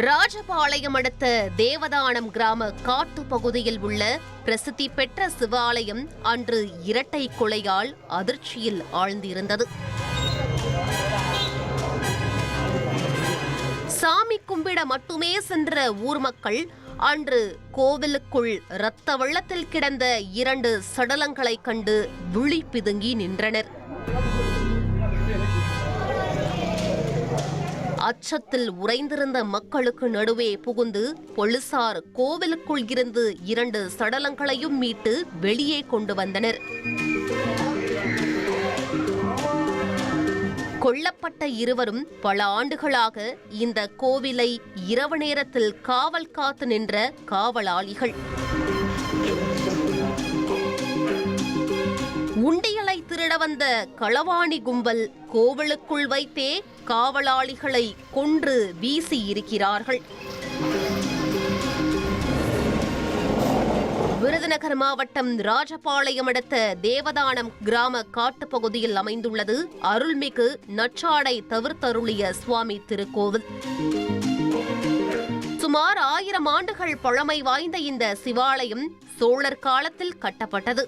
ராஜபாளையம் அடுத்த தேவதானம் கிராம காட்டு பகுதியில் உள்ள பிரசித்தி பெற்ற சிவாலயம் அன்று இரட்டை கொலையால் அதிர்ச்சியில் ஆழ்ந்திருந்தது. சாமி கும்பிட மட்டுமே சென்ற ஊர் மக்கள் அன்று கோவிலுக்குள் இரத்த வெள்ளத்தில் கிடந்த 2 சடலங்களை கண்டு விழி பிதுங்கி நின்றனர். அச்சத்தில் உறைந்திருந்த மக்களுக்கு நடுவே புகுந்து போலீசார் கோவிலுக்குள் இருந்து 2 சடலங்களையும் மீட்டு வெளியே கொண்டு வந்தனர். கொல்லப்பட்ட இருவரும் பல ஆண்டுகளாக இந்த கோவிலை இரவு நேரத்தில் காவல் காத்து நின்ற காவலாளிகள். உண்டியலை திருட வந்த களவாணி கும்பல் கோவிலுக்குள் வைத்தே காவலாளிகளை கொன்று வீசி இருக்கிறார்கள். விருதுநகர் மாவட்டம் ராஜபாளையம் அடுத்த தேவதானம் கிராம காட்டு பகுதியில் அமைந்துள்ளது அருள்மிகு நற்றாடை தவிர்த்தருளிய சுவாமி திருக்கோவில். சுமார் 1000 ஆண்டுகள் பழமை வாய்ந்த இந்த சிவாலயம் சோழர் காலத்தில் கட்டப்பட்டது.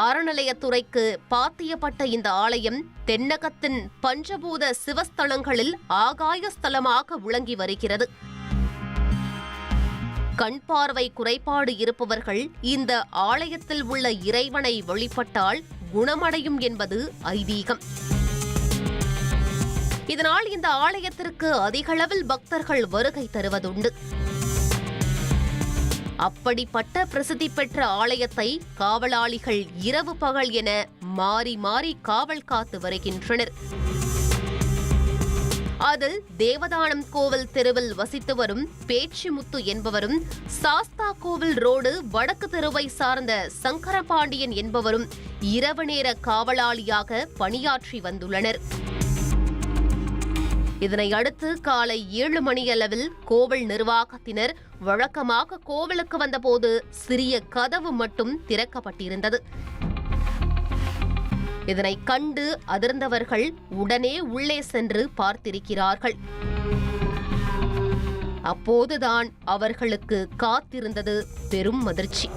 அறநிலையத்துறைக்கு பாத்தியப்பட்ட இந்த ஆலயம் தென்னகத்தின் பஞ்சபூத சிவஸ்தலங்களில் ஆகாய ஸ்தலமாக விளங்கி வருகிறது. கண் பார்வை குறைபாடு இருப்பவர்கள் இந்த ஆலயத்தில் உள்ள இறைவனை வழிபட்டால் குணமடையும் என்பது ஐதீகம். இதனால் இந்த ஆலயத்திற்கு அதிகளவில் பக்தர்கள் வருகை தருவதுண்டு. அப்படிப்பட்ட பிரசித்தி பெற்ற ஆலயத்தை காவலாளிகள் இரவு பகல் என மாறி மாறி காவல் காத்து வருகின்றனர். அதில் தேவதானம் கோவில் தெருவில் வசித்து வரும் பேச்சிமுத்து என்பவரும், சாஸ்தா கோவில் ரோடு வடக்கு தெருவை சார்ந்த சங்கரபாண்டியன் என்பவரும் இரவு நேர காவலாளியாக பணியாற்றி வந்துள்ளனர். இதனை அடுத்து காலை 7 மணியளவில் கோவில் நிர்வாகத்தினர் வழக்கமாக கோவிலுக்கு வந்தபோது சிறிய கதவு மட்டும் திறக்கப்பட்டிருந்தது. இதனை கண்டு அதிர்ந்தவர்கள் உடனே உள்ளே சென்று பார்த்திருக்கிறார்கள். அப்போதுதான் அவர்களுக்கு காத்திருந்தது பெரும் அதிர்ச்சி.